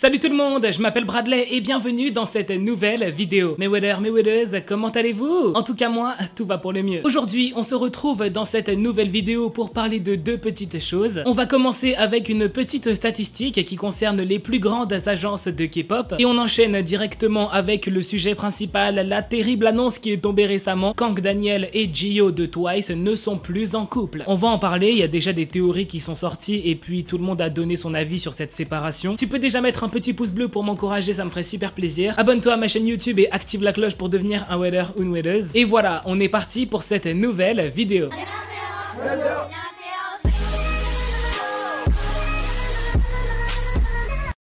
Salut tout le monde, je m'appelle Bradley et bienvenue dans cette nouvelle vidéo. Mes wedders, comment allez-vous? En tout cas moi, tout va pour le mieux. Aujourd'hui, on se retrouve dans cette nouvelle vidéo pour parler de deux petites choses. On va commencer avec une petite statistique qui concerne les plus grandes agences de K-pop et on enchaîne directement avec le sujet principal, la terrible annonce qui est tombée récemment. Kang Daniel et Jihyo de Twice ne sont plus en couple. On va en parler, il y a déjà des théories qui sont sorties et puis tout le monde a donné son avis sur cette séparation. Tu peux déjà mettre un petit pouce bleu pour m'encourager, ça me ferait super plaisir. Abonne-toi à ma chaîne YouTube et active la cloche pour devenir un wedder ou une weddeuse. Et voilà, on est parti pour cette nouvelle vidéo.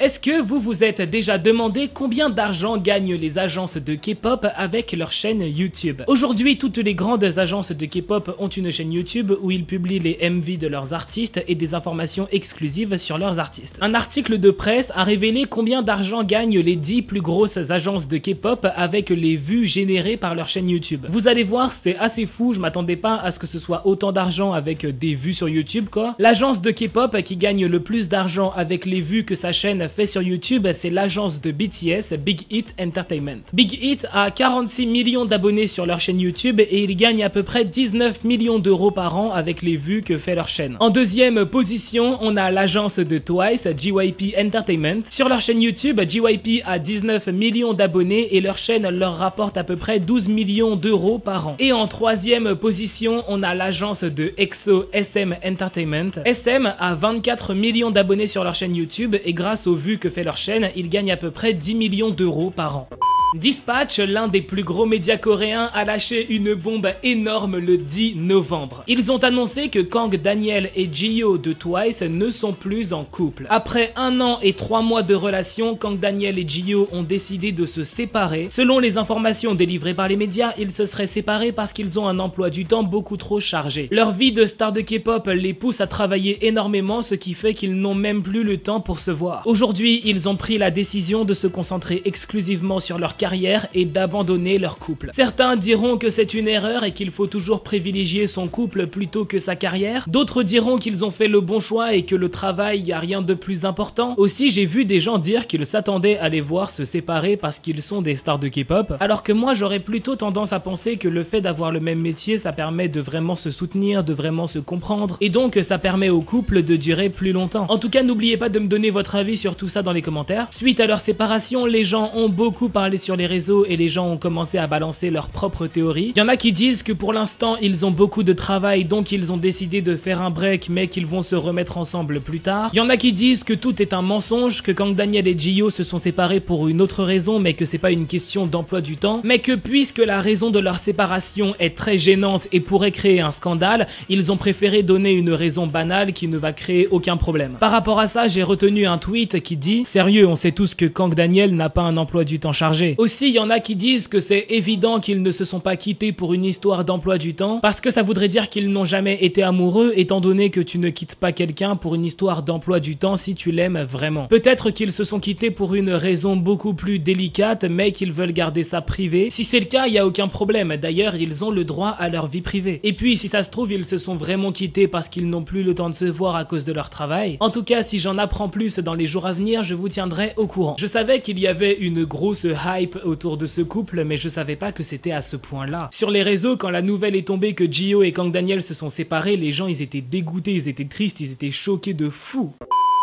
Est-ce que vous vous êtes déjà demandé combien d'argent gagnent les agences de K-pop avec leur chaîne YouTube? Aujourd'hui, toutes les grandes agences de K-pop ont une chaîne YouTube où ils publient les MV de leurs artistes et des informations exclusives sur leurs artistes. Un article de presse a révélé combien d'argent gagnent les 10 plus grosses agences de K-pop avec les vues générées par leur chaîne YouTube. Vous allez voir, c'est assez fou, je m'attendais pas à ce que ce soit autant d'argent avec des vues sur YouTube quoi. L'agence de K-pop qui gagne le plus d'argent avec les vues que sa chaîne fait sur YouTube, c'est l'agence de BTS, Big Hit Entertainment. Big Hit a 46 millions d'abonnés sur leur chaîne YouTube et ils gagnent à peu près 19 millions d'euros par an avec les vues que fait leur chaîne. En deuxième position, on a l'agence de Twice, JYP Entertainment. Sur leur chaîne YouTube, JYP a 19 millions d'abonnés et leur chaîne leur rapporte à peu près 12 millions d'euros par an. Et en troisième position, on a l'agence de EXO, SM Entertainment. SM a 24 millions d'abonnés sur leur chaîne YouTube et grâce aux vues que fait leur chaîne, ils gagnent à peu près 10 millions d'euros par an. Dispatch, l'un des plus gros médias coréens, a lâché une bombe énorme le 10 novembre. Ils ont annoncé que Kang Daniel et Jihyo de Twice ne sont plus en couple. Après 1 an et 3 mois de relation, Kang Daniel et Jihyo ont décidé de se séparer. Selon les informations délivrées par les médias, ils se seraient séparés parce qu'ils ont un emploi du temps beaucoup trop chargé. Leur vie de star de K-pop les pousse à travailler énormément, ce qui fait qu'ils n'ont même plus le temps pour se voir. Aujourd'hui, ils ont pris la décision de se concentrer exclusivement sur leur carrière et d'abandonner leur couple. Certains diront que c'est une erreur et qu'il faut toujours privilégier son couple plutôt que sa carrière. D'autres diront qu'ils ont fait le bon choix et que le travail, y a rien de plus important. Aussi, j'ai vu des gens dire qu'ils s'attendaient à les voir se séparer parce qu'ils sont des stars de K-pop, alors que moi j'aurais plutôt tendance à penser que le fait d'avoir le même métier, ça permet de vraiment se soutenir, de vraiment se comprendre, et donc ça permet au couple de durer plus longtemps. En tout cas, n'oubliez pas de me donner votre avis sur tout ça dans les commentaires. Suite à leur séparation, les gens ont beaucoup parlé sur les réseaux et les gens ont commencé à balancer leurs propres théories. Il y en a qui disent que pour l'instant ils ont beaucoup de travail donc ils ont décidé de faire un break mais qu'ils vont se remettre ensemble plus tard. Il y en a qui disent que tout est un mensonge, que Kang Daniel et Jihyo se sont séparés pour une autre raison mais que c'est pas une question d'emploi du temps, mais que puisque la raison de leur séparation est très gênante et pourrait créer un scandale, ils ont préféré donner une raison banale qui ne va créer aucun problème. Par rapport à ça, j'ai retenu un tweet qui dit « Sérieux, on sait tous que Kang Daniel n'a pas un emploi du temps chargé ». Aussi, il y en a qui disent que c'est évident qu'ils ne se sont pas quittés pour une histoire d'emploi du temps, parce que ça voudrait dire qu'ils n'ont jamais été amoureux, étant donné que tu ne quittes pas quelqu'un pour une histoire d'emploi du temps si tu l'aimes vraiment. Peut-être qu'ils se sont quittés pour une raison beaucoup plus délicate, mais qu'ils veulent garder ça privé. Si c'est le cas, il n'y a aucun problème. D'ailleurs, ils ont le droit à leur vie privée. Et puis, si ça se trouve, ils se sont vraiment quittés parce qu'ils n'ont plus le temps de se voir à cause de leur travail. En tout cas, si j'en apprends plus dans les jours à venir, je vous tiendrai au courant. Je savais qu'il y avait une grosse hype autour de ce couple, mais je savais pas que c'était à ce point-là. Sur les réseaux, quand la nouvelle est tombée que Jihyo et Kang Daniel se sont séparés, les gens ils étaient dégoûtés, ils étaient tristes, ils étaient choqués de fou.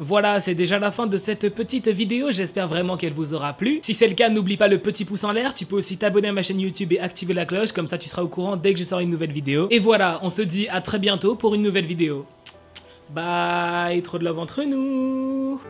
Voilà, c'est déjà la fin de cette petite vidéo, j'espère vraiment qu'elle vous aura plu. Si c'est le cas, n'oublie pas le petit pouce en l'air, tu peux aussi t'abonner à ma chaîne YouTube et activer la cloche, comme ça tu seras au courant dès que je sors une nouvelle vidéo. Et voilà, on se dit à très bientôt pour une nouvelle vidéo. Bye, trop de love entre nous.